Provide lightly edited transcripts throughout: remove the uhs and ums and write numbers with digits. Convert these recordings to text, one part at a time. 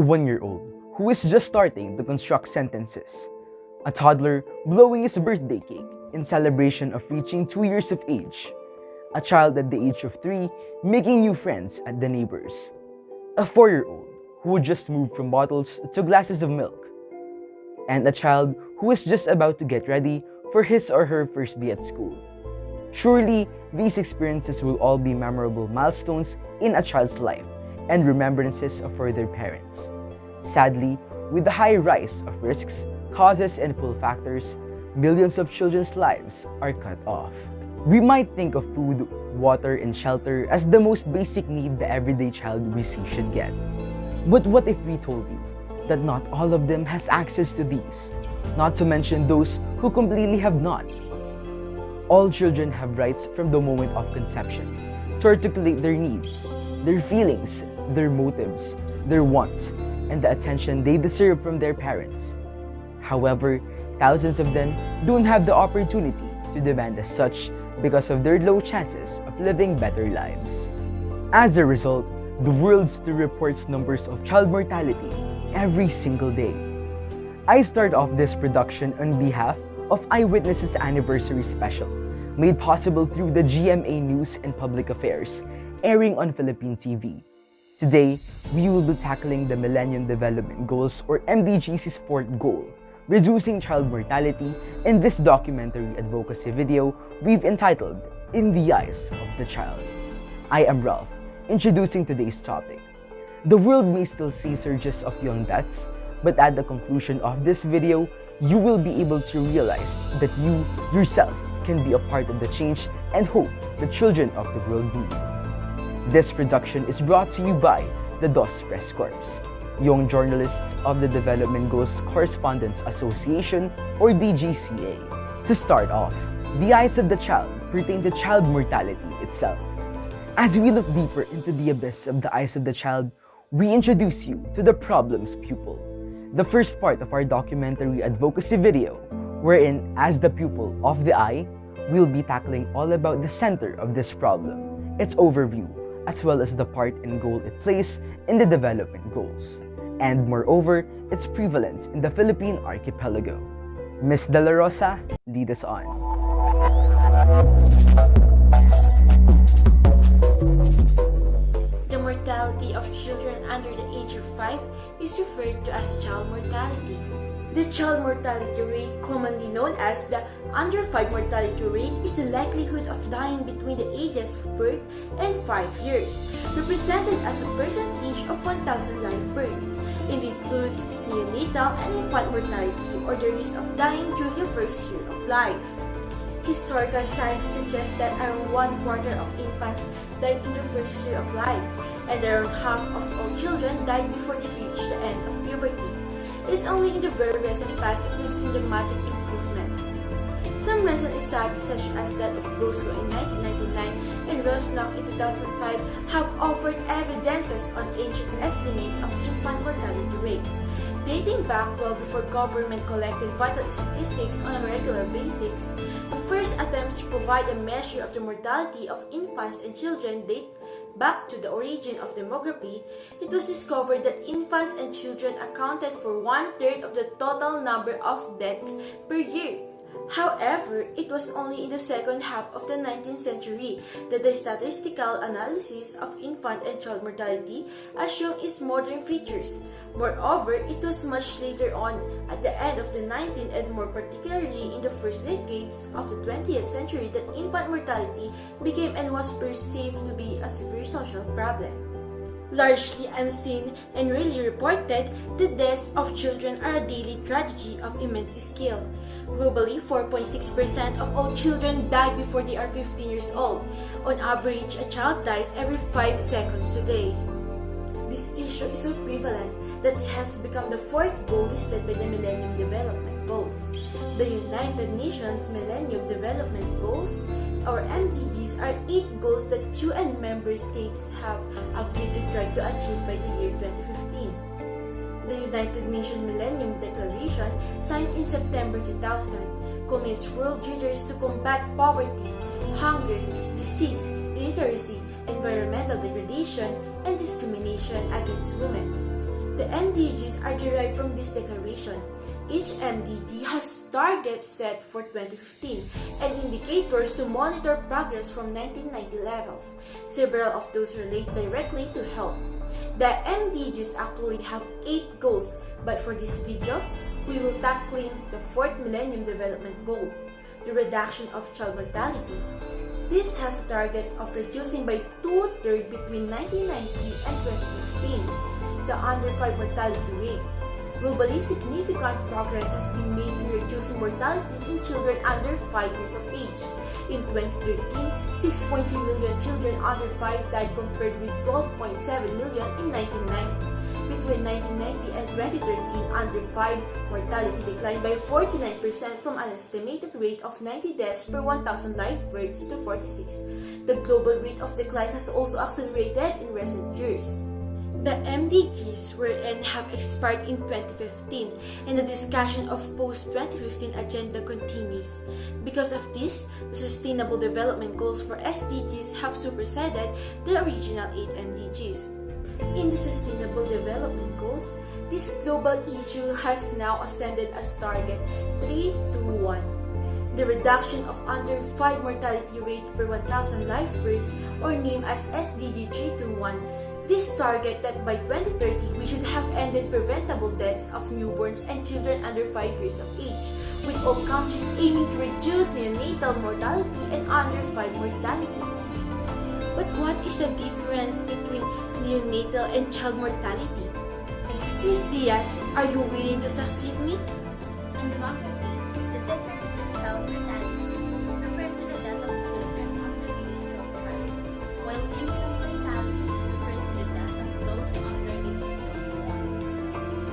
1-year-old who is just starting to construct sentences, a toddler blowing his birthday cake in celebration of reaching 2 years of age, a child at the age of 3 making new friends at the neighbors, a 4-year-old who just moved from bottles to glasses of milk, and a child who is just about to get ready for his or her first day at school. Surely, these experiences will all be memorable milestones in a child's life and remembrances for their parents. Sadly, with the high rise of risks, causes, and pull factors, millions of children's lives are cut off. We might think of food, water, and shelter as the most basic need the everyday child we see should get. But what if we told you that not all of them has access to these, not to mention those who completely have not? All children have rights from the moment of conception to articulate their needs, their feelings, their motives, their wants, and the attention they deserve from their parents. However, thousands of them don't have the opportunity to demand as such because of their low chances of living better lives. As a result, the world still reports numbers of child mortality every single day. I start off this production on behalf of Eyewitnesses Anniversary Special, made possible through the GMA News and Public Affairs, airing on Philippine TV. Today, we will be tackling the Millennium Development Goals or MDG's fourth goal, reducing child mortality, in this documentary advocacy video we've entitled In the Eyes of the Child. I am Ralph, introducing today's topic. The world may still see surges of young deaths, but at the conclusion of this video, you will be able to realize that you, yourself, can be a part of the change and hope the children of the world need. This production is brought to you by the DOS Press Corps, Young Journalists of the Development Goals Correspondents Association, or DGCA. To start off, the eyes of the child pertain to child mortality itself. As we look deeper into the abyss of the eyes of the child, we introduce you to the problem's pupil, the first part of our documentary advocacy video, wherein, as the pupil of the eye, we'll be tackling all about the center of this problem, its overview, as well as the part and goal it plays in the development goals, and moreover, its prevalence in the Philippine archipelago. Ms. De La Rosa, lead us on. The mortality of children under the age of 5 is referred to as child mortality. The child mortality rate, commonly known as the under 5 mortality rate, is the likelihood of dying between the ages of birth and 5 years, represented as a percentage of 1,000 live birth. It includes neonatal and infant mortality, or the risk of dying during the first year of life. Historical science suggests that around 1/4 of infants died in the first year of life, and around half of all children died before they reach the end of puberty. It's only in the very recent past that we've seen dramatic improvements. Some recent studies, such as that of Brosco in 1999 and Rosnock in 2005, have offered evidences on ancient estimates of infant mortality rates, dating back well before government collected vital statistics on a regular basis. The first attempts to provide a measure of the mortality of infants and children date back to the origin of demography. It was discovered that infants and children accounted for 1/3 of the total number of deaths per year. However, it was only in the second half of the 19th century that the statistical analysis of infant and child mortality has shown its modern features. Moreover, it was much later on, at the end of the 19th and more particularly in the first decades of the 20th century, that infant mortality became and was perceived to be a severe social problem. Largely unseen and rarely reported, the deaths of children are a daily tragedy of immense scale. Globally, 4.6% of all children die before they are 15 years old. On average, a child dies every 5 seconds a day. This issue is so prevalent that it has become the fourth goal listed by the Millennium Development Goals. The United Nations Millennium Development Goals, or MDGs, are 8 goals that UN member states have agreed to try to achieve by the year 2015. The United Nations Millennium Declaration, signed in September 2000, commits world leaders to combat poverty, hunger, disease, illiteracy, environmental degradation, and discrimination against women. The MDGs are derived from this declaration. Each MDG has targets set for 2015 and indicators to monitor progress from 1990 levels. Several of those relate directly to health. The MDGs actually have 8 goals, but for this video, we will tackle the 4th Millennium Development Goal, the reduction of child mortality. This has a target of reducing by 2/3 between 1990 and 2015 the under 5 mortality rate. Globally, significant progress has been made in reducing mortality in children under 5 years of age. In 2013, 6.3 million children under 5 died compared with 12.7 million in 1990. Between 1990 and 2013, under 5 mortality declined by 49% from an estimated rate of 90 deaths per 1,000 live births to 46. The global rate of decline has also accelerated in recent years. The MDGs have expired in 2015, and the discussion of post-2015 agenda continues. Because of this, the Sustainable Development Goals for SDGs have superseded the original 8 MDGs. In the Sustainable Development Goals, this global issue has now ascended as target 321. The reduction of under 5 mortality rate per 1,000 live births, or named as SDG 321, this target that by 2030 we should have ended preventable deaths of newborns and children under 5 years of age, with all countries aiming to reduce neonatal mortality and under 5 mortality. But what is the difference between neonatal and child mortality? Ms. Diaz, are you willing to succeed me? In demography, the difference is child mortality refers to the death of children under the age of 5, while infant mortality refers to the death of those under the age of 1.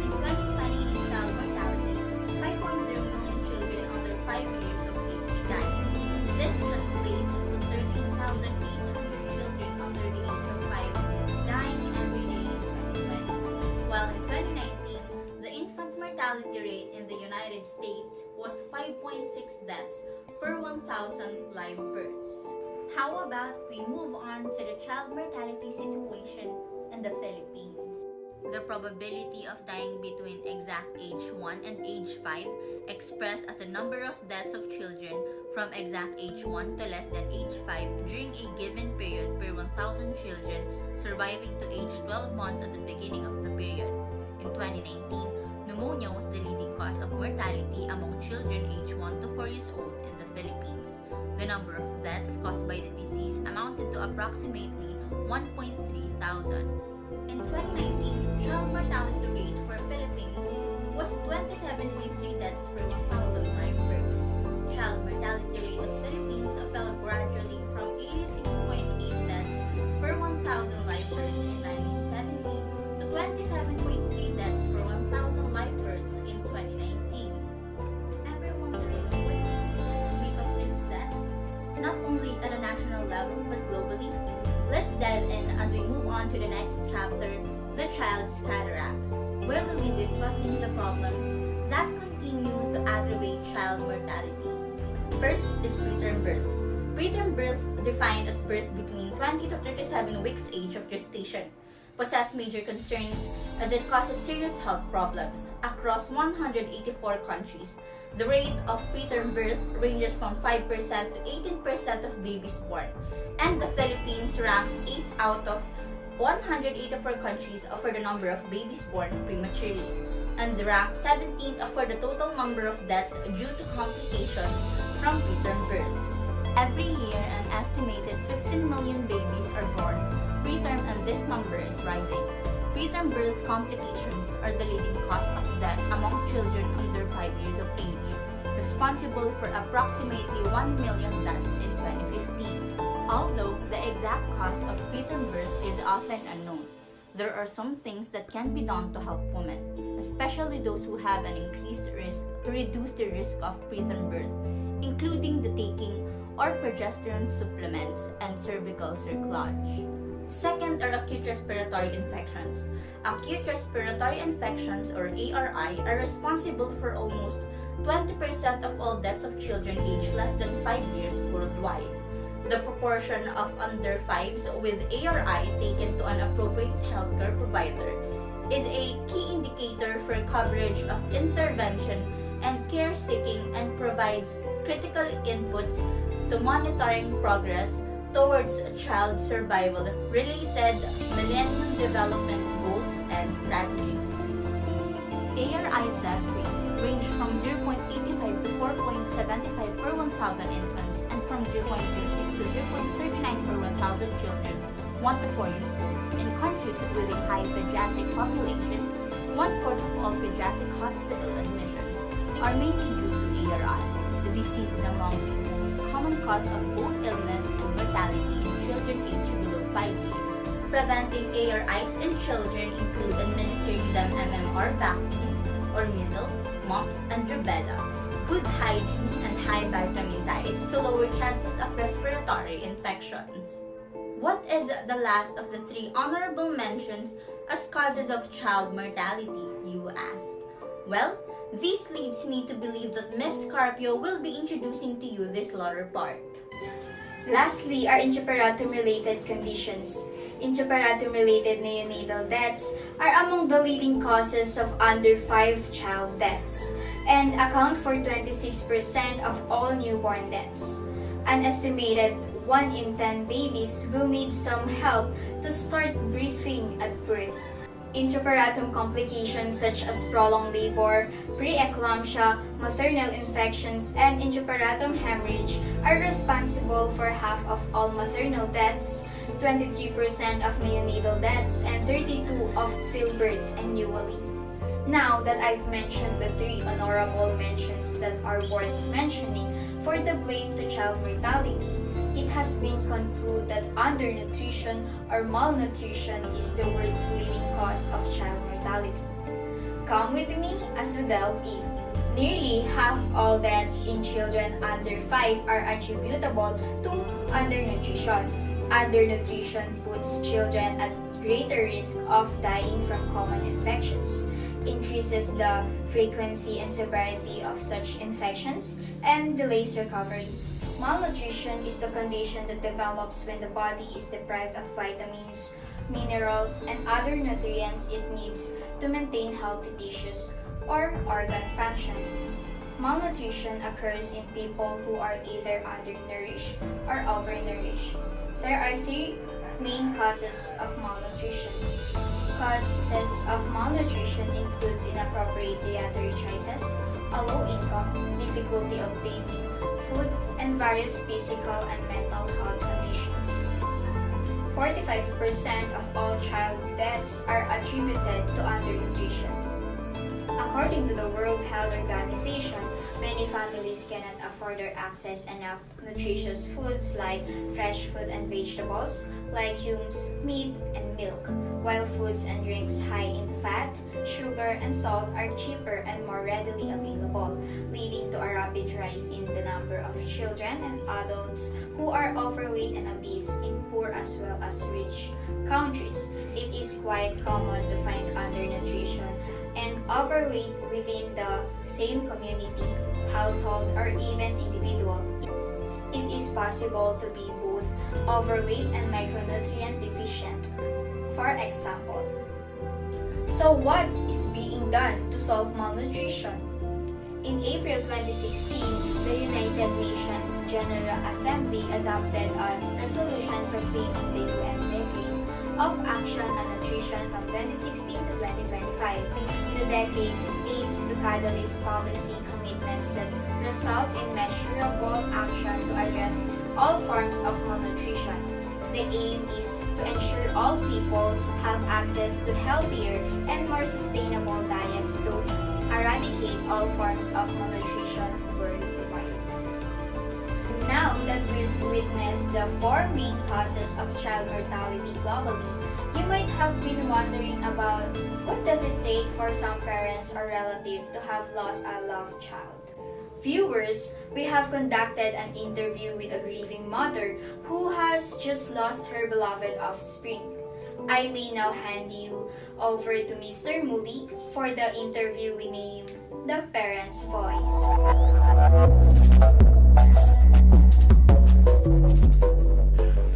In 2020, in child mortality, 5.0 million children under 5 years of age died. This translates into 13,800 children under the age of 5 dying every day in 2020, while in 2019, the infant mortality rate in the United States was 5.6 deaths per 1,000 live births. How about we move on to the child mortality situation in the Philippines? The probability of dying between exact age 1 and age 5, expressed as the number of deaths of children from exact age 1 to less than age 5 during a given period per 1,000 children surviving to age 12 months at the beginning of the period. In 2019, pneumonia was the leading cause of mortality among children aged 1 to 4 years old in the Philippines. The number of deaths caused by the disease amounted to approximately 1.3 thousand. In 2019, child mortality rate for Philippines was 27.3 deaths per 1,000 live births. Child mortality rate of Philippines fell gradually from 83.8 deaths per 1,000 live births in 1970 to 27.3 deaths per 1,000 live births in 2019. Everyone died. What diseases make up these deaths? Not only at a national level but globally? Let's dive in as we move on to the next chapter, the child's cataract, where we'll be discussing the problems that continue to aggravate child mortality. First is preterm birth. Preterm birth, defined as birth between 20 to 37 weeks age of gestation, possess major concerns as it causes serious health problems. Across 184 countries, the rate of preterm birth ranges from 5% to 18% of babies born, and the Philippines ranks 8 out of 184 countries for the number of babies born prematurely, and ranks 17th for the total number of deaths due to complications from preterm birth. Every year, an estimated 15 million babies are born preterm, and this number is rising. Preterm birth complications are the leading cause of death among children under 5 years of age, responsible for approximately 1 million deaths in 2015. Although the exact cause of preterm birth is often unknown, there are some things that can be done to help women, especially those who have an increased risk, to reduce the risk of preterm birth, including the taking or progesterone supplements and cervical cerclage. Second are acute respiratory infections. Acute respiratory infections, or ARI, are responsible for almost 20% of all deaths of children aged less than 5 years worldwide. The proportion of under 5s with ARI taken to an appropriate healthcare provider is a key indicator for coverage of intervention and care seeking and provides critical inputs to monitoring progress towards child survival related Millennium Development Goals and strategies. ARI death rates range from 0.85 to 4.75 per 1,000 infants and from 0.06 to 0.39 per 1,000 children 1 to 4 years old. In countries with a high pediatric population, 1/4 of all pediatric hospital admissions are mainly due to ARI. The disease is among the most common cause of both illness and mortality in children aged below 5 years. Preventing ARIs in children include administering them MMR vaccines or measles, mumps, and rubella, good hygiene, and high vitamin diets to lower chances of respiratory infections. What is the last of the 3 honorable mentions as causes of child mortality, you ask? Well, this leads me to believe that Ms. Carpio will be introducing to you this latter part. Lastly are intraparatum-related conditions. Intraparatum-related neonatal deaths are among the leading causes of under 5 child deaths and account for 26% of all newborn deaths. An estimated 1 in 10 babies will need some help to start breathing at birth. Intraparatum complications such as prolonged labor, preeclampsia, maternal infections, and intraparatum hemorrhage are responsible for half of all maternal deaths, 23% of neonatal deaths, and 32% of stillbirths annually. Now that I've mentioned the 3 honorable mentions that are worth mentioning for the blame to child mortality, it has been concluded that undernutrition or malnutrition is the world's leading cause of child mortality. Come with me as we delve in. Nearly half all deaths in children under 5 are attributable to undernutrition. Undernutrition puts children at greater risk of dying from common infections, increases the frequency and severity of such infections, and delays recovery. Malnutrition is the condition that develops when the body is deprived of vitamins, minerals, and other nutrients it needs to maintain healthy tissues or organ function. Malnutrition occurs in people who are either undernourished or overnourished. There are 3 main causes of malnutrition. Causes of malnutrition includes inappropriate dietary choices, a low income, difficulty obtaining food, and various physical and mental health conditions. 45% of all child deaths are attributed to undernutrition. According to the World Health Organization, many families cannot afford or access enough nutritious foods like fresh fruit and vegetables, legumes, meat, and milk, while foods and drinks high in fat, sugar, and salt are cheaper and more readily available, leading to a rapid rise in the number of children and adults who are overweight and obese in poor as well as rich countries. It is quite common to find undernutrition and overweight within the same community, household, or even individual. It is possible to be both overweight and micronutrient deficient. For example, so what is being done to solve malnutrition? In April 2016, the United Nations General Assembly adopted a resolution proclaiming the UN Decade of Action on Nutrition from 2016 to 2025. The decade aims to catalyze policy commitments that result in measurable action to address all forms of malnutrition. The aim is to ensure all people have access to healthier and more sustainable diets to eradicate all forms of malnutrition worldwide. Now that we've witnessed the 4 main causes of child mortality globally, you might have been wondering about what does it take for some parents or relatives to have lost a loved child. Viewers, we have conducted an interview with a grieving mother who has just lost her beloved offspring. I may now hand you over to Mr. Moody for the interview we named The Parent's Voice.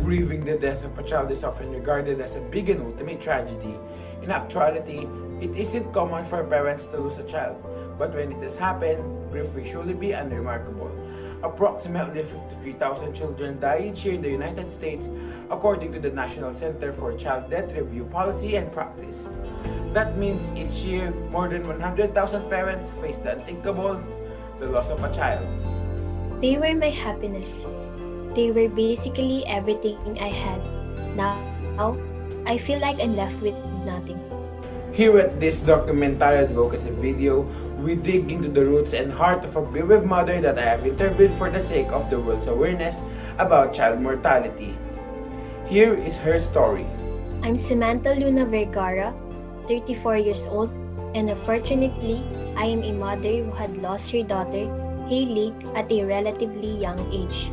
Grieving the death of a child is often regarded as a big and ultimate tragedy. In actuality, it isn't common for parents to lose a child, but when it does happen, grief will surely be unremarkable. Approximately 53,000 children die each year in the United States, according to the National Center for Child Death Review Policy and Practice. That means each year, more than 100,000 parents face the unthinkable, the loss of a child. They were my happiness. They were basically everything I had. Now, I feel like I'm left with nothing. Here at this documentary advocacy video, we dig into the roots and heart of a bereaved mother that I have interviewed for the sake of the world's awareness about child mortality. Here is her story. I'm Samantha Luna Vergara, 34 years old, and unfortunately, I am a mother who had lost her daughter, Hailey, at a relatively young age.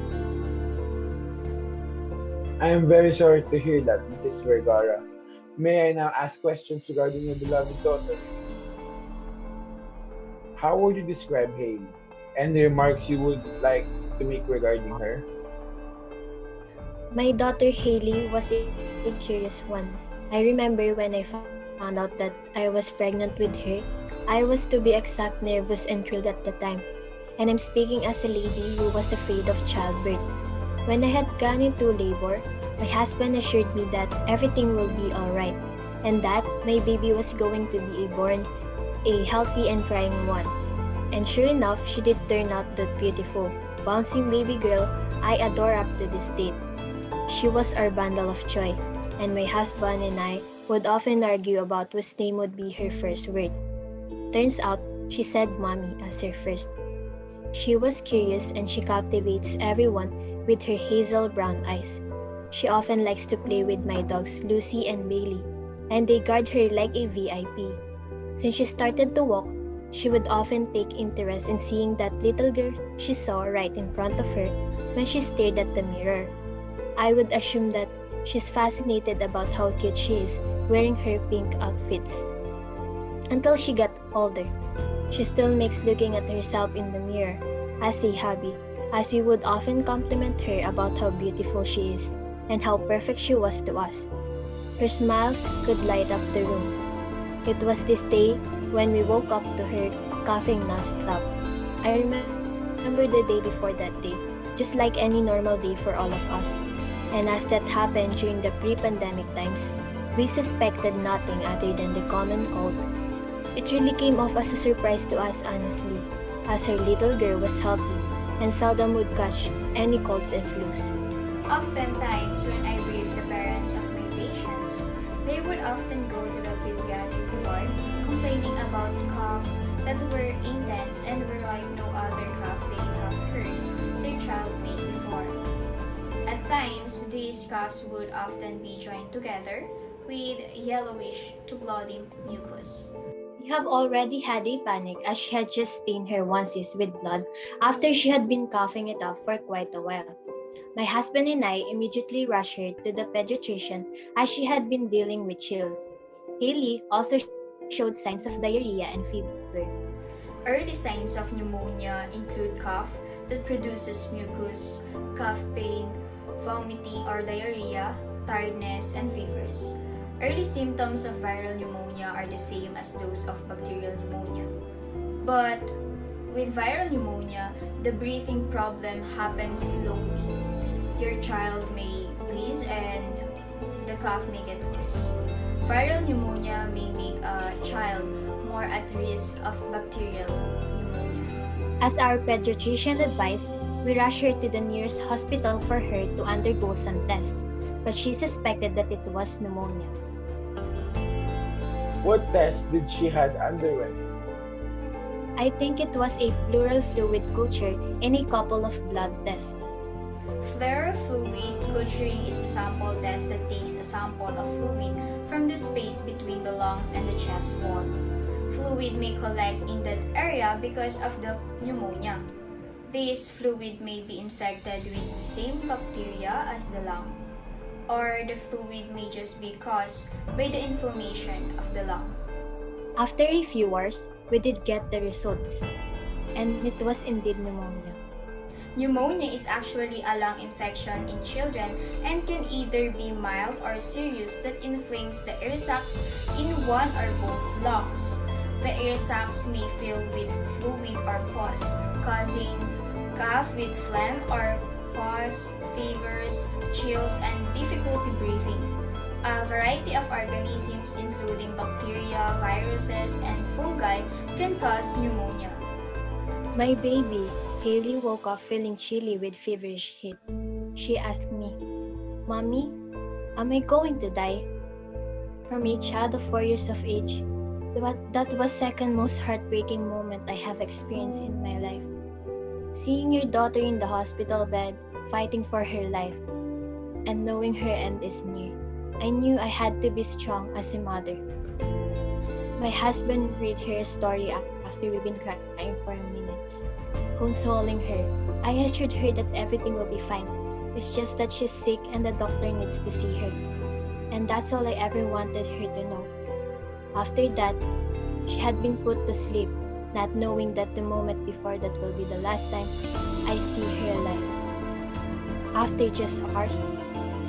I am very sorry to hear that, Mrs. Vergara. May I now ask questions regarding your beloved daughter? How would you describe Hailey? Any remarks you would like to make regarding her? My daughter Hailey was a curious one. I remember when I found out that I was pregnant with her, I was, to be exact, nervous and thrilled at the time. And I'm speaking as a lady who was afraid of childbirth. When I had gone into labor, my husband assured me that everything will be alright, and that my baby was going to be born a healthy and crying one. And sure enough, she did turn out that beautiful, bouncing baby girl I adore up to this date. She was our bundle of joy, and my husband and I would often argue about whose name would be her first word. Turns out, she said mommy as her first. She was curious and she captivates everyone with her hazel brown eyes. She often likes to play with my dogs Lucy and Bailey, and they guard her like a VIP. Since she started to walk, she would often take interest in seeing that little girl she saw right in front of her when she stared at the mirror. I would assume that she's fascinated about how cute she is wearing her pink outfits. Until she got older, she still makes looking at herself in the mirror as a hobby, as we would often compliment her about how beautiful she is and how perfect she was to us. Her smiles could light up the room. It was this day when we woke up to her coughing non-stop. I remember the day before that day, just like any normal day for all of us. And as that happened during the pre-pandemic times, we suspected nothing other than the common cold. It really came off as a surprise to us, honestly, as her little girl was healthy and seldom would catch any colds and flus. Oftentimes, when I brief the parents of my patients, they would often go to the pediatric ward complaining about coughs that were intense and were like no other cough they have heard their child make before. At times, these coughs would often be joined together with yellowish to bloody mucus. We have already had a panic as she had just stained her onesies with blood after she had been coughing it up for quite a while. My husband and I immediately rushed her to the pediatrician as she had been dealing with chills. Hailey also showed signs of diarrhea and fever. Early signs of pneumonia include cough that produces mucus, cough pain, vomiting or diarrhea, tiredness, and fevers. Early symptoms of viral pneumonia are the same as those of bacterial pneumonia. But with viral pneumonia, the breathing problem happens slowly. Your child may wheeze and the cough may get worse. Viral pneumonia may make a child more at risk of bacterial pneumonia. As our pediatrician advised, we rushed her to the nearest hospital for her to undergo some tests, but she suspected that it was pneumonia. What test did she had underwent? I think it was a pleural fluid culture and a couple of blood tests. Pleural fluid culturing is a sample test that takes a sample of fluid from the space between the lungs and the chest wall. Fluid may collect in that area because of the pneumonia. This fluid may be infected with the same bacteria as the lung, or the fluid may just be caused by the inflammation of the lung. After a few hours, we did get the results, and it was indeed pneumonia. Pneumonia is actually a lung infection in children and can either be mild or serious that inflames the air sacs in one or both lungs. The air sacs may fill with fluid or pus, causing cough with phlegm or pus, fevers, chills, and difficulty breathing. A variety of organisms, including bacteria, viruses, and fungi, can cause pneumonia. My baby, Haley, woke up feeling chilly with feverish heat. She asked me, Mommy, am I going to die? From a child of 4 years of age, that was second most heartbreaking moment I have experienced in my life. Seeing your daughter in the hospital bed, fighting for her life, and knowing her end is near, I knew I had to be strong as a mother. My husband read her a story after we've been crying for minutes. Consoling her, I assured her that everything will be fine. It's just that she's sick and the doctor needs to see her. And that's all I ever wanted her to know. After that, she had been put to sleep, not knowing that the moment before that will be the last time I see her alive. After just hours,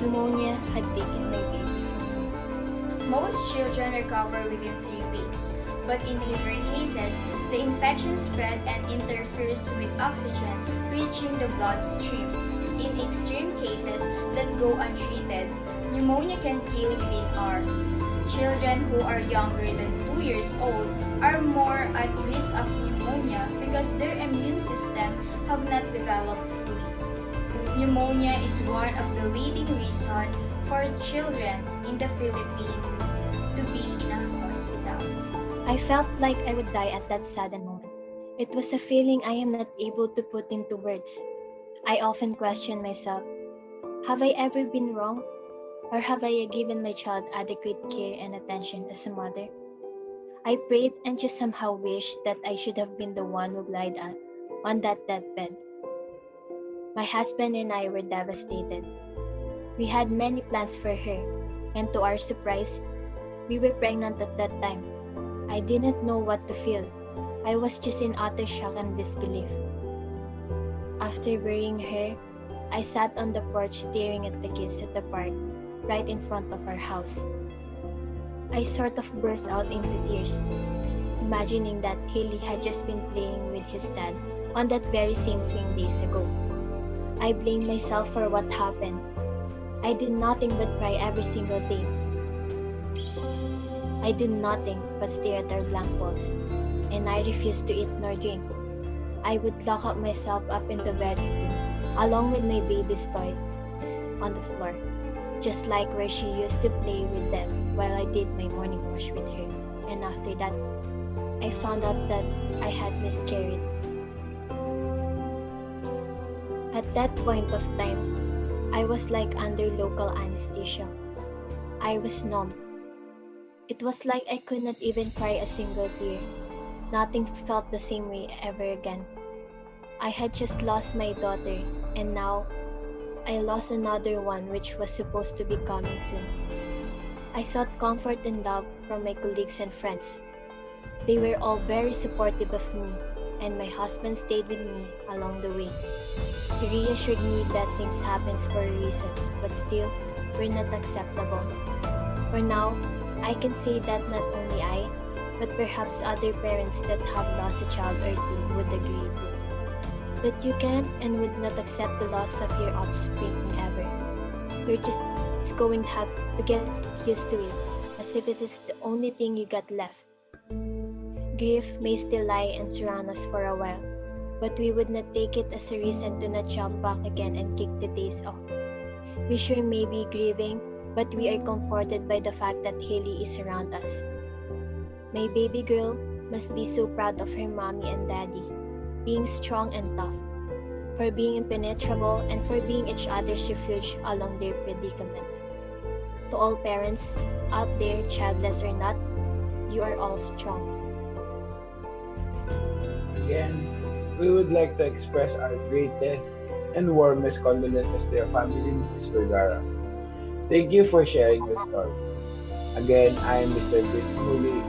pneumonia had taken my baby from me. Most children recover within 3 weeks, but in severe cases, the infection spread and interferes with oxygen reaching the bloodstream. In extreme cases that go untreated, pneumonia can kill within hours. Children who are younger than 2 years old are more at risk of pneumonia because their immune system have not developed fully. Pneumonia is one of the leading reasons for children in the Philippines to be in a hospital. I felt like I would die at that sudden moment. It was a feeling I am not able to put into words. I often question myself, have I ever been wrong? Or have I given my child adequate care and attention as a mother? I prayed and just somehow wished that I should have been the one who lied on that deathbed. My husband and I were devastated. We had many plans for her, and to our surprise, we were pregnant at that time. I didn't know what to feel. I was just in utter shock and disbelief. After burying her, I sat on the porch staring at the kids at the park, right in front of our house. I sort of burst out into tears, imagining that Haley had just been playing with his dad on that very same swing days ago. I blamed myself for what happened. I did nothing but cry every single day. I did nothing but stare at our blank walls, and I refused to eat nor drink. I would lock up myself up in the bedroom, along with my baby's toys on the floor, just like where she used to play with them while I did my morning wash with her. And after that, I found out that I had miscarried. At that point of time, I was like under local anesthesia. I was numb. It was like I could not even cry a single tear. Nothing felt the same way ever again. I had just lost my daughter, and now I lost another one which was supposed to be coming soon. I sought comfort and love from my colleagues and friends. They were all very supportive of me, and my husband stayed with me along the way. He reassured me that things happen for a reason, but still, were not acceptable. For now, I can say that not only I, but perhaps other parents that have lost a child or two would agree too. That you can and would not accept the loss of your offspring ever. You're just going to have to get used to it, as if it is the only thing you got left. Grief may still lie and surround us for a while, but we would not take it as a reason to not jump back again and kick the days off. We sure may be grieving, but we are comforted by the fact that Haley is around us. My baby girl must be so proud of her mommy and daddy, being strong and tough, for being impenetrable and for being each other's refuge along their predicament. To all parents out there, childless or not, you are all strong. Again, we would like to express our greatest and warmest condolences to your family, Mrs. Vergara. Thank you for sharing your story. Again, I am Mr. Vince Muli.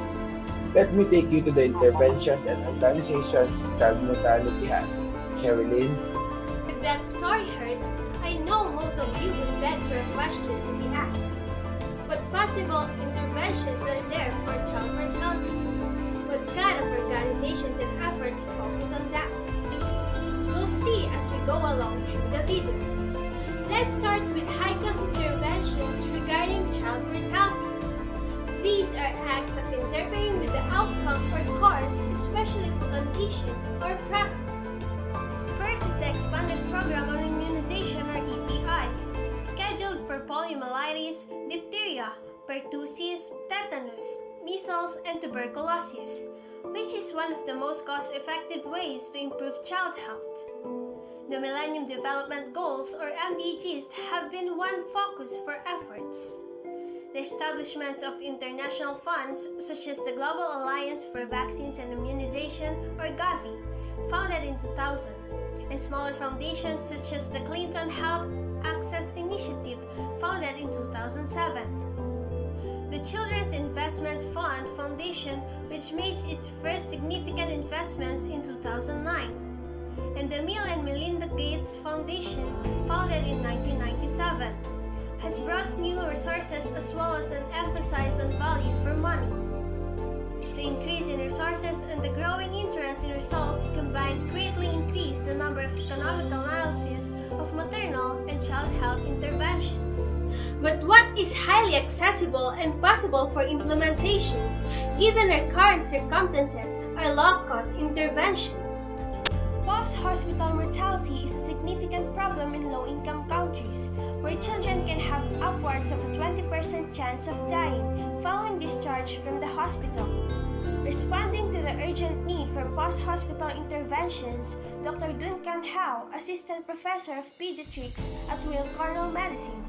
Let me take you to the interventions and organizations child mortality has. Sherilyn. Good With that story heard, I know most of you would beg for a question to be asked. What possible interventions are there for child mortality? What kind of organizations and efforts focus on that? We'll see as we go along through the video. Let's start with high-cost interventions regarding child mortality. These are acts of interfering with the outcome or cause, especially for condition or process. First is the Expanded Program on Immunization or EPI, scheduled for poliomyelitis, diphtheria, pertussis, tetanus, measles, and tuberculosis, which is one of the most cost-effective ways to improve child health. The Millennium Development Goals or MDGs have been one focus for efforts. The establishments of international funds such as the Global Alliance for Vaccines and Immunization or Gavi, founded in 2000, and smaller foundations such as the Clinton Health Access Initiative, founded in 2007. The Children's Investment Fund Foundation, which made its first significant investments in 2009, and the Bill and Melinda Gates Foundation, founded in 1997, has brought new resources as well as an emphasis on value for money. The increase in resources and the growing interest in results combined greatly increased the number of economical analyses of maternal and child health interventions. But what is highly accessible and possible for implementations, given our current circumstances, are low-cost interventions? Post-hospital mortality is a significant problem in low-income countries, where children can have upwards of a 20% chance of dying following discharge from the hospital. Responding to the urgent need for post-hospital interventions, Dr. Duncan Howe, Assistant Professor of Pediatrics at Weill Cornell Medicine,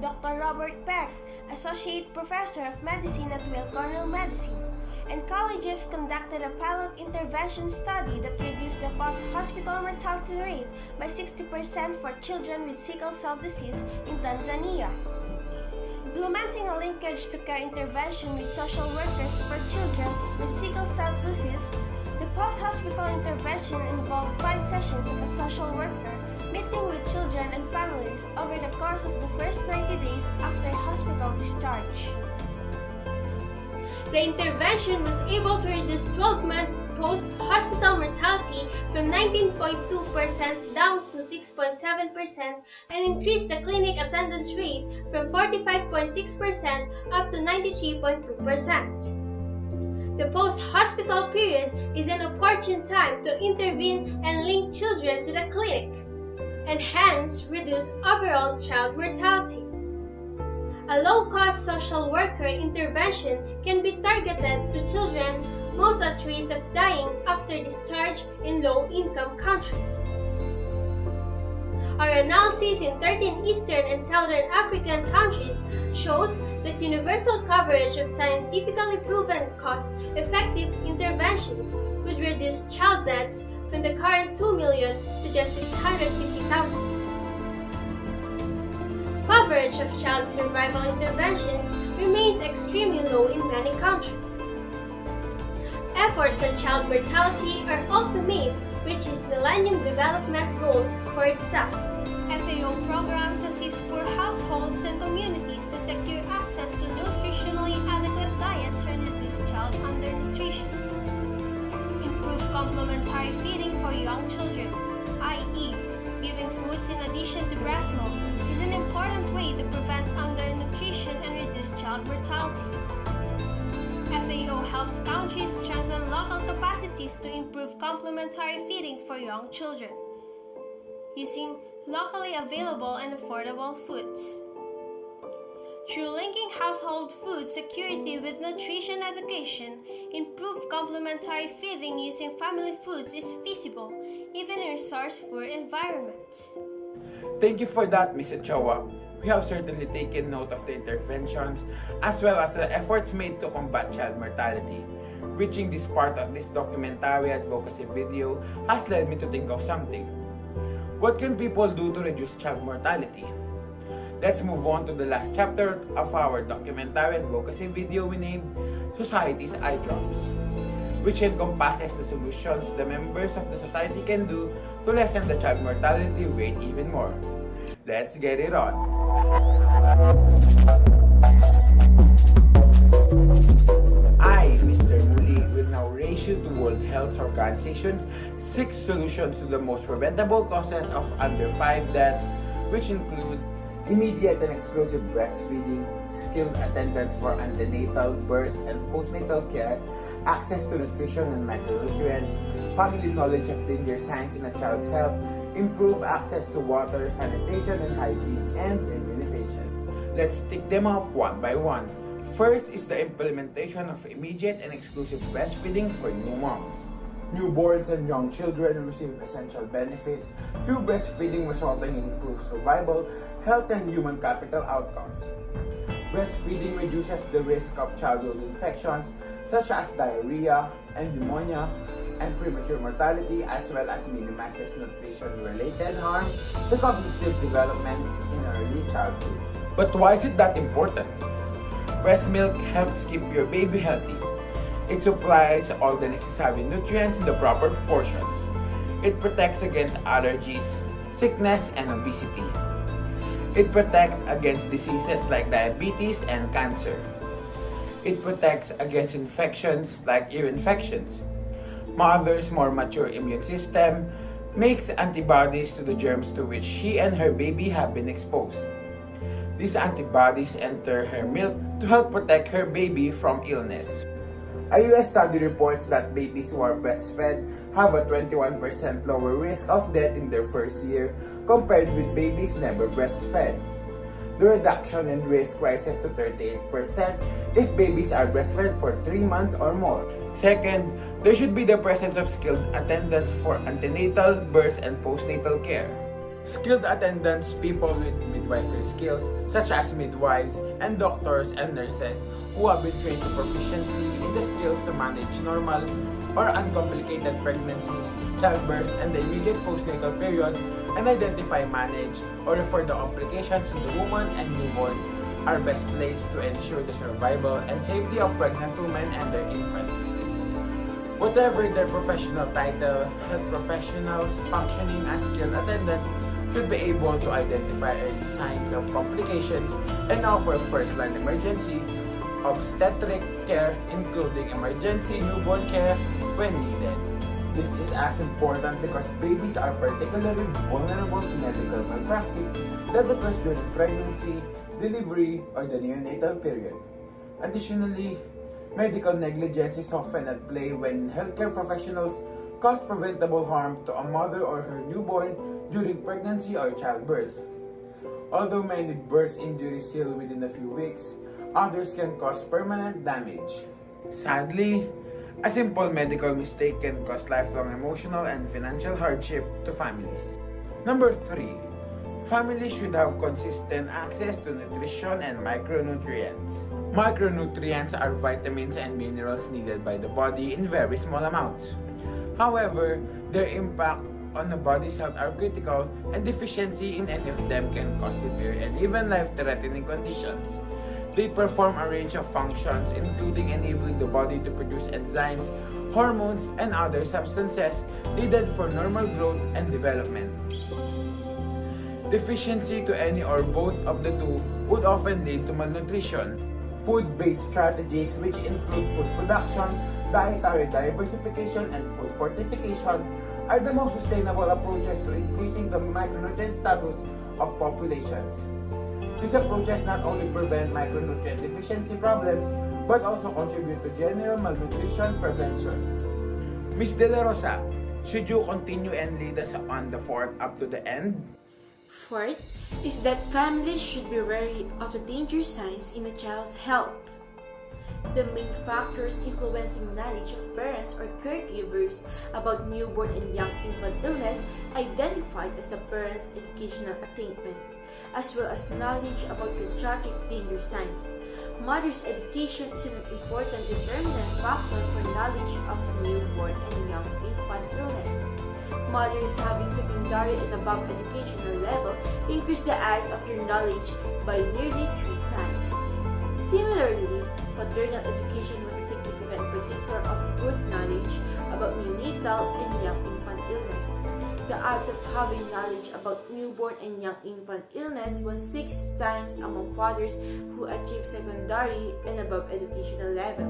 Dr. Robert Peck, Associate Professor of Medicine at Weill Cornell Medicine, and colleges conducted a pilot intervention study that reduced the post-hospital mortality rate by 60% for children with sickle cell disease in Tanzania. Implementing a linkage to care intervention with social workers for children with sickle cell disease, the post-hospital intervention involved 5 sessions of a social worker meeting with children and families over the course of the first 90 days after hospital discharge. The intervention was able to reduce 12-month post-hospital mortality from 19.2% down to 6.7% and increased the clinic attendance rate from 45.6% up to 93.2%. The post-hospital period is an opportune time to intervene and link children to the clinic, and hence reduce overall child mortality. A low-cost social worker intervention can be targeted to children most at risk of dying after discharge in low-income countries. Our analysis in 13 Eastern and Southern African countries shows that universal coverage of scientifically proven cost-effective interventions would reduce child deaths from the current 2 million to just 650,000. Coverage of child survival interventions remains extremely low in many countries. Efforts on child mortality are also made, which is Millennium Development Goal for itself. FAO programs assist poor households and communities to secure access to nutritionally adequate diets and reduce child undernutrition. Improve complementary feeding for young children, i.e., giving foods in addition to breast milk, is an important way to prevent undernutrition and reduce child mortality. FAO helps countries strengthen local capacities to improve complementary feeding for young children, using locally available and affordable foods. Through linking household food security with nutrition education, improved complementary feeding using family foods is feasible, even in resource-poor environments. Thank you for that, Ms. Ochoa. We have certainly taken note of the interventions as well as the efforts made to combat child mortality. Reaching this part of this documentary advocacy video has led me to think of something. What can people do to reduce child mortality? Let's move on to the last chapter of our documentary advocacy video we named Society's Eye Drops. which encompasses the solutions the members of the society can do to lessen the child mortality rate even more. Let's get it on! I, Mr. Muli, will now raise you to World Health Organization's 6 solutions to the most preventable causes of under 5 deaths, which include immediate and exclusive breastfeeding, skilled attendance for antenatal, birth, and postnatal care, access to nutrition and micronutrients, family knowledge of danger signs in a child's health, improve access to water, sanitation and hygiene, and immunization. Let's tick them off one by one. First is the implementation of immediate and exclusive breastfeeding for new moms. Newborns and young children receive essential benefits through breastfeeding, resulting in improved survival, health, and human capital outcomes. Breastfeeding reduces the risk of childhood infections such as diarrhea and pneumonia and premature mortality, as well as minimizes nutrition-related harm to cognitive development in early childhood. But why is it that important? Breast milk helps keep your baby healthy. It supplies all the necessary nutrients in the proper proportions. It protects against allergies, sickness, and obesity. It protects against diseases like diabetes and cancer. It protects against infections like ear infections. Mother's more mature immune system makes antibodies to the germs to which she and her baby have been exposed. These antibodies enter her milk to help protect her baby from illness. A US study reports that babies who are breastfed have a 21% lower risk of death in their first year compared with babies never breastfed. The reduction in risk rises to 38% if babies are breastfed for 3 months or more. Second, there should be the presence of skilled attendants for antenatal, birth, and postnatal care. Skilled attendants, people with midwifery skills, such as midwives and doctors and nurses who have been trained to proficiency in the skills to manage normal or uncomplicated pregnancies, childbirth, and the immediate postnatal period, and identify, manage, or refer the complications in the woman and newborn are best placed to ensure the survival and safety of pregnant women and their infants. Whatever their professional title, health professionals functioning as skilled attendants should be able to identify early signs of complications and offer first-line emergency obstetric care, including emergency newborn care when needed. This is as important because babies are particularly vulnerable to medical malpractice that occurs during pregnancy, delivery, or the neonatal period. Additionally, medical negligence is often at play when healthcare professionals cause preventable harm to a mother or her newborn during pregnancy or childbirth. Although many birth injuries heal within a few weeks, others can cause permanent damage. Sadly, a simple medical mistake can cause lifelong emotional and financial hardship to families. Number 3. Families should have consistent access to nutrition and micronutrients. Micronutrients are vitamins and minerals needed by the body in very small amounts. However, their impact on the body's health are critical, and deficiency in any of them can cause severe and even life-threatening conditions. They perform a range of functions, including enabling the body to produce enzymes, hormones, and other substances needed for normal growth and development. Deficiency to any or both of the two would often lead to malnutrition. Food-based strategies, which include food production, dietary diversification, and food fortification, are the most sustainable approaches to increasing the micronutrient status of populations. These approaches not only prevent micronutrient deficiency problems, but also contribute to general malnutrition prevention. Ms. De La Rosa, should you continue and lead us on the fourth up to the end? Fourth is that families should be wary of the danger signs in a child's health. The main factors influencing knowledge of parents or caregivers about newborn and young infant illness identified as the parent's educational attainment, as well as knowledge about pediatric danger signs. Mother's education is an important determinant factor for knowledge of newborn and young infant illness. Mothers having secondary and above educational level increase the odds of their knowledge by nearly 3 times. Similarly, paternal education was a significant relevant predictor of good knowledge about neonatal and young infant illness. The odds of having knowledge about newborn and young infant illness was 6 times among fathers who achieved secondary and above educational level.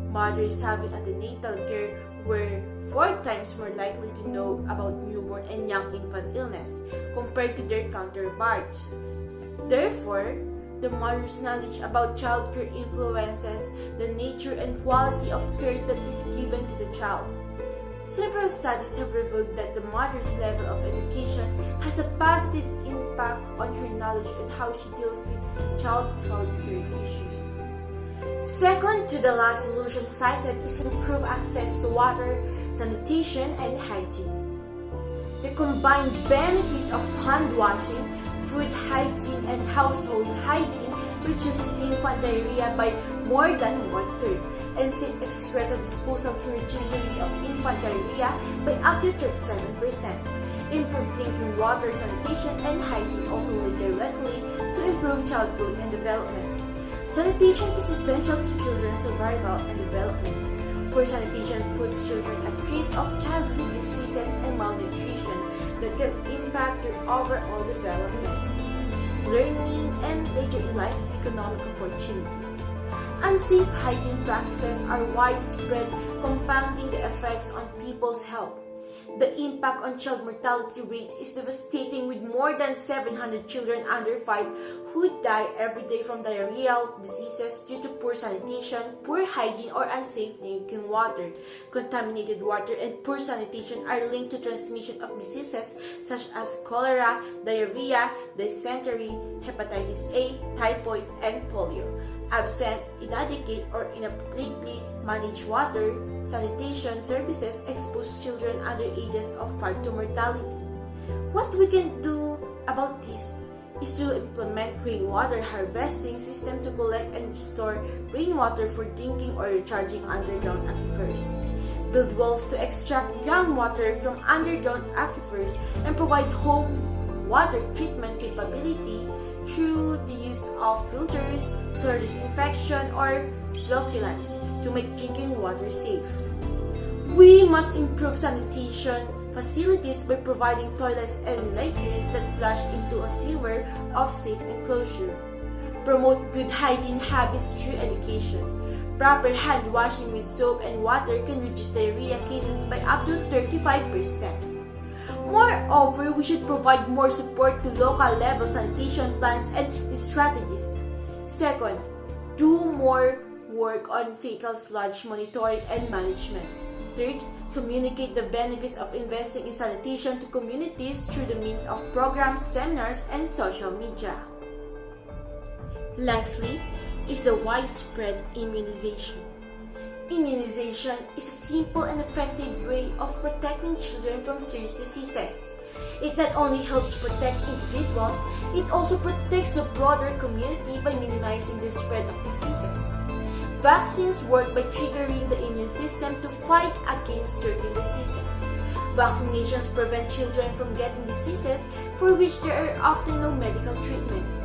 Mothers having antenatal care were 4 times more likely to know about newborn and young infant illness compared to their counterparts. Therefore, the mother's knowledge about child care influences the nature and quality of care that is given to the child. Several studies have revealed that the mother's level of education has a positive impact on her knowledge and how she deals with child health care issues. Second to the last solution cited is improved access to water, sanitation, and hygiene. The combined benefit of hand washing, food hygiene, and household hygiene reduces infant diarrhea by more than 1/3, and safe excreta disposal can reduce the risk of infant diarrhea by up to 37%. Improved drinking water, sanitation, and hygiene also lead directly to improved child growth and development. Sanitation is essential to children's survival and development. Poor sanitation puts children at risk of childhood diseases and malnutrition that can impact their overall development, learning, and later in life economic opportunities. Unsafe hygiene practices are widespread, compounding the effects on people's health. The impact on child mortality rates is devastating, with more than 700 children under 5 who die every day from diarrheal diseases due to poor sanitation, poor hygiene, or unsafe drinking water. Contaminated water and poor sanitation are linked to transmission of diseases such as cholera, diarrhea, dysentery, hepatitis A, typhoid, and polio. Absent, inadequate, or inappropriately managed water, sanitation services expose children under ages of 5 to mortality. What we can do about this is to implement rainwater harvesting system to collect and store rainwater for drinking or recharging underground aquifers. Build wells to extract groundwater from underground aquifers and provide home water treatment capability through the use of filters, soil disinfection, or flocculants to make drinking water safe. We must improve sanitation facilities by providing toilets and latrines that flush into a sewer of safe enclosure. Promote good hygiene habits through education. Proper hand washing with soap and water can reduce diarrhea cases by up to 35%. Moreover, we should provide more support to local level sanitation plans and strategies. Second, do more work on fecal sludge monitoring and management. Third, communicate the benefits of investing in sanitation to communities through the means of programs, seminars, and social media. Lastly, is the widespread immunization. Immunization is a simple and effective way of protecting children from serious diseases. It not only helps protect individuals, it also protects the broader community by minimizing the spread of diseases. Vaccines work by triggering the immune system to fight against certain diseases. Vaccinations prevent children from getting diseases for which there are often no medical treatments.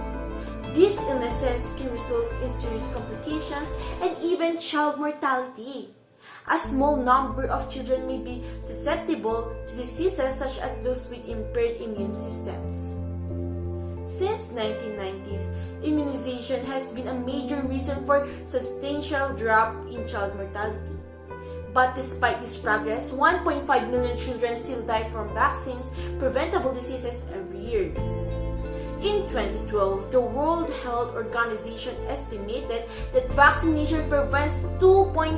These illnesses can result in serious complications and even child mortality. A small number of children may be susceptible to diseases such as those with impaired immune systems. Since 1990s, immunization has been a major reason for substantial drop in child mortality. But despite this progress, 1.5 million children still die from vaccines, preventable diseases every year. In 2012, the World Health Organization estimated that vaccination prevents 2.5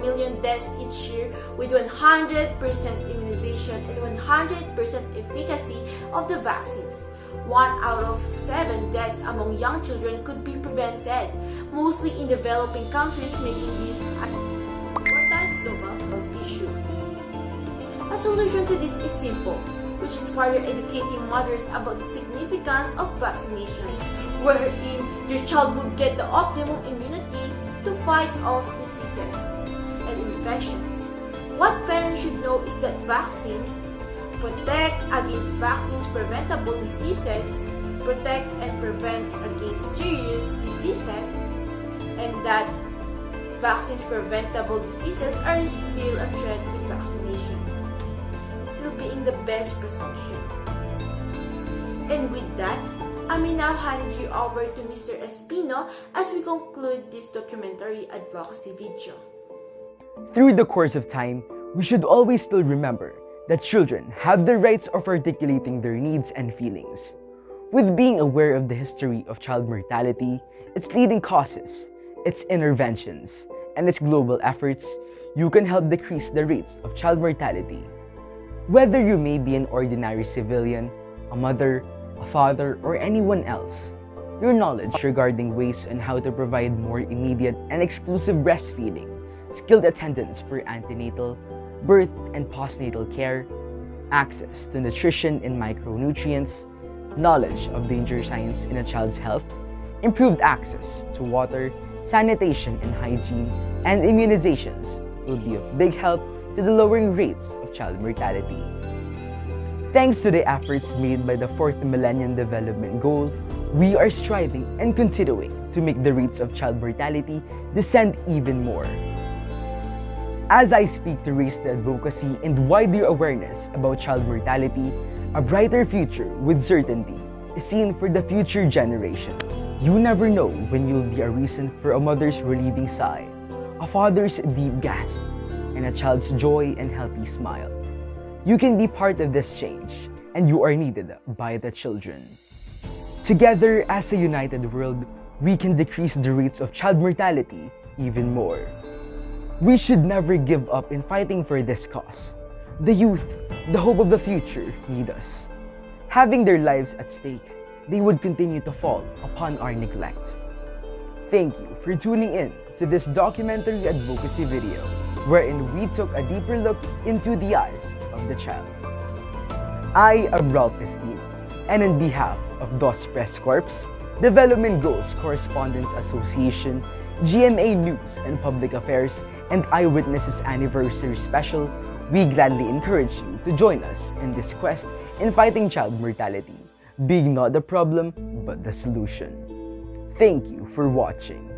million deaths each year, with 100% immunization and 100% efficacy of the vaccines. 1 out of 7 deaths among young children could be prevented, mostly in developing countries, making this an important global health issue. A solution to this is simple, which is further educating mothers about the significance of vaccinations, wherein their child would get the optimum immunity to fight off diseases and infections. What parents should know is that vaccines protect against vaccines-preventable diseases, protect and prevent against serious diseases, and that Vaccines preventable diseases are still a threat with vaccination, still being the best protection. And with that, I may now hand you over to Mr. Espino as we conclude this documentary advocacy video. Through the course of time, we should always still remember that children have the rights of articulating their needs and feelings. With being aware of the history of child mortality, its leading causes, its interventions, and its global efforts, you can help decrease the rates of child mortality. Whether you may be an ordinary civilian, a mother, a father, or anyone else, your knowledge regarding ways on how to provide more immediate and exclusive breastfeeding, skilled attendance for antenatal, birth and postnatal care, access to nutrition and micronutrients, knowledge of danger signs in a child's health, improved access to water, sanitation and hygiene, and immunizations will be of big help to the lowering rates of child mortality. Thanks to the efforts made by the 4th Millennium Development Goal, we are striving and continuing to make the rates of child mortality descend even more. As I speak to raise the advocacy and wider awareness about child mortality, a brighter future with certainty is seen for the future generations. You never know when you'll be a reason for a mother's relieving sigh, a father's deep gasp, and a child's joy and healthy smile. You can be part of this change, and you are needed by the children. Together as a united world, we can decrease the rates of child mortality even more. We should never give up in fighting for this cause. The youth, the hope of the future, need us. Having their lives at stake, they would continue to fall upon our neglect. Thank you for tuning in to this documentary advocacy video, wherein we took a deeper look into the eyes of the child. I am Ralph Espino, and on behalf of DOS Press Corps, Development Goals Correspondence Association, GMA News and Public Affairs, and Eyewitnesses Anniversary Special, we gladly encourage you to join us in this quest in fighting child mortality, being not the problem, but the solution. Thank you for watching.